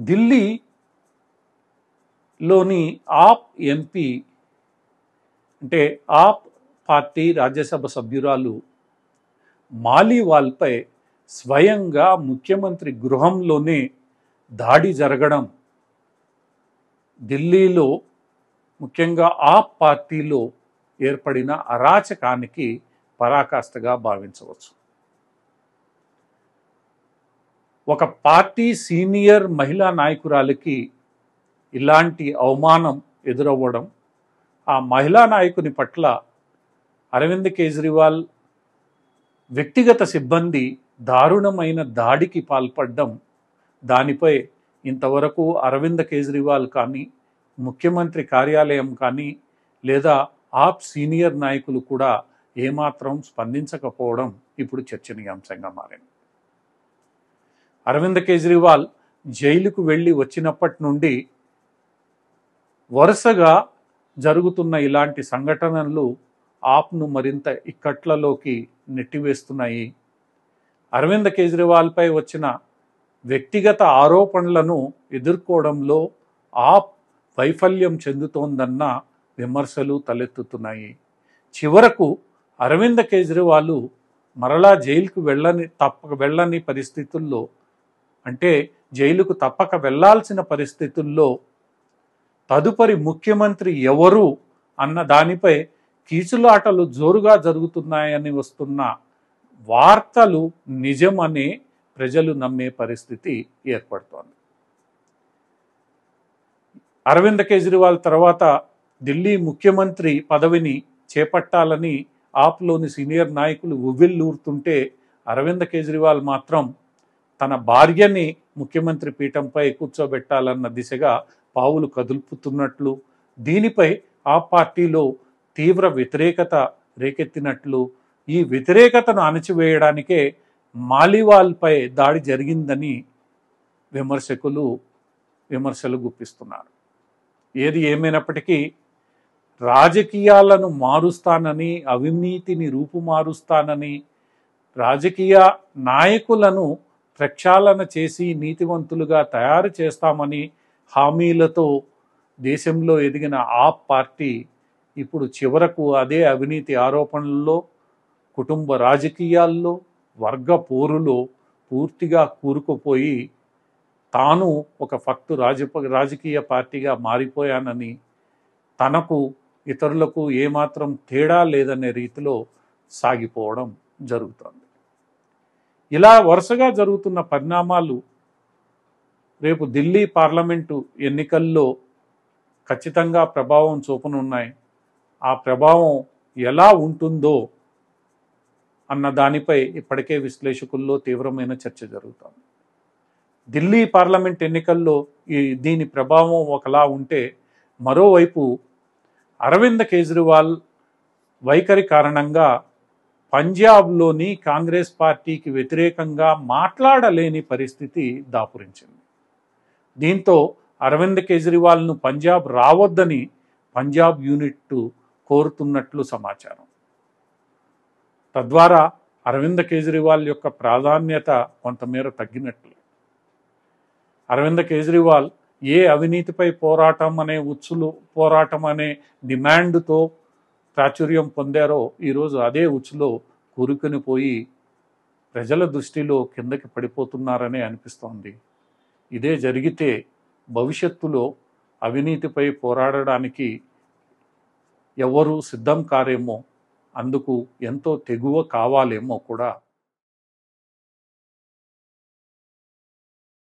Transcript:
ఢిల్లీలోని ఆప్ ఎంపీ అంటే ఆప్ పార్టీ రాజ్యసభ సభ్యురాలు మాలీవాల్పై స్వయంగా ముఖ్యమంత్రి గృహంలోనే దాడి జరగడం ఢిల్లీలో ముఖ్యంగా ఆప్ పార్టీలో ఏర్పడిన అరాచకానికి పరాకాష్ఠగా భావించవచ్చు. ఒక పార్టీ సీనియర్ మహిళా నాయకురాలికి ఇలాంటి అవమానం ఎదురవ్వడం, ఆ మహిళా నాయకుని పట్ల అరవింద్ కేజ్రీవాల్ వ్యక్తిగత సిబ్బంది దారుణమైన దాడికి పాల్పడడం, దానిపై ఇంతవరకు అరవింద్ కేజ్రీవాల్ కానీ, ముఖ్యమంత్రి కార్యాలయం కానీ, లేదా ఆప్ సీనియర్ నాయకులు కూడా ఏమాత్రం స్పందించకపోవడం ఇప్పుడు చర్చనీయాంశంగా మారింది. అరవింద్ కేజ్రీవాల్ జైలుకు వెళ్ళి వచ్చినప్పటి నుండి వరుసగా జరుగుతున్న ఇలాంటి సంఘటనలు ఆప్ను మరింత ఇక్కట్లలోకి నెట్టివేస్తున్నాయి. అరవింద్ కేజ్రీవాల్పై వచ్చిన వ్యక్తిగత ఆరోపణలను ఎదుర్కోవడంలో ఆప్ వైఫల్యం చెందుతోందన్న విమర్శలు తలెత్తుతున్నాయి. చివరకు అరవింద్ కేజ్రీవాల్ మరలా జైలుకు వెళ్ళని పరిస్థితుల్లో, అంటే జైలుకు తప్పక వెళ్లాల్సిన పరిస్థితుల్లో తదుపరి ముఖ్యమంత్రి ఎవరు అన్న దానిపై కీచులాటలు జోరుగా జరుగుతున్నాయని వస్తున్న వార్తలు నిజమనే ప్రజలు నమ్మే పరిస్థితి ఏర్పడుతోంది. అరవింద్ కేజ్రీవాల్ తర్వాత ఢిల్లీ ముఖ్యమంత్రి పదవిని చేపట్టాలని ఆప్లోని సీనియర్ నాయకులు ఉవ్విళ్ళూరుతుంటే, అరవింద్ కేజ్రీవాల్ మాత్రం తన భార్యని ముఖ్యమంత్రి పీఠంపై కూర్చోబెట్టాలన్న దిశగా పావులు కదులుపుతున్నట్లు, దీనిపై ఆ పార్టీలో తీవ్ర వ్యతిరేకత రేకెత్తినట్లు, ఈ వ్యతిరేకతను అణచివేయడానికే మాలీవాల్పై దాడి జరిగిందని విమర్శలు గుప్పిస్తున్నారు. ఏది ఏమైనప్పటికీ రాజకీయాలను మారుస్తానని, అవినీతిని రూపుమారుస్తానని, రాజకీయ నాయకులను ప్రక్షాళన చేసి నీతివంతులుగా తయారు చేస్తామని హామీలతో దేశంలో ఎదిగిన ఆప్ పార్టీ ఇప్పుడు చివరకు అదే అవినీతి ఆరోపణల్లో, కుటుంబ రాజకీయాల్లో, వర్గ పోరులో పూర్తిగా కూరుకుపోయి తాను ఒక ఫక్తు రాజకీయ పార్టీగా మారిపోయానని, తనకు ఇతరులకు ఏమాత్రం తేడా లేదనే రీతిలో సాగిపోవడం జరుగుతుంది. ఇలా వరుసగా జరుగుతున్న పరిణామాలు రేపు ఢిల్లీ పార్లమెంటు ఎన్నికల్లో ఖచ్చితంగా ప్రభావం చూపనున్నాయి. ఆ ప్రభావం ఎలా ఉంటుందో అన్న దానిపై ఇప్పటికే విశ్లేషకుల్లో తీవ్రమైన చర్చ జరుగుతుంది. ఢిల్లీ పార్లమెంట్ ఎన్నికల్లో దీని ప్రభావం ఒకలా ఉంటే, మరోవైపు అరవింద్ కేజ్రీవాల్ వైఖరి కారణంగా పంజాబ్లోని కాంగ్రెస్ పార్టీకి వ్యతిరేకంగా మాట్లాడలేని పరిస్థితి దాపురించింది. దీంతో అరవింద్ కేజ్రీవాల్ను పంజాబ్ రావద్దని పంజాబ్ యూనిట్ కోరుతున్నట్లు సమాచారం. తద్వారా అరవింద్ కేజ్రీవాల్ యొక్క ప్రాధాన్యత కొంతమేర తగ్గినట్లు. అరవింద్ కేజ్రీవాల్ ఏ అవినీతిపై పోరాటం అనే డిమాండ్తో ప్రాచుర్యం పొందారో ఈరోజు అదే ఉచ్చులో కూరుకుని పోయి ప్రజల దృష్టిలో కిందకి పడిపోతున్నారనే అనిపిస్తోంది. ఇదే జరిగితే భవిష్యత్తులో అవినీతిపై పోరాడడానికి ఎవరు సిద్ధం కారేమో, అందుకు ఎంతో తెగువ కావాలేమో కూడా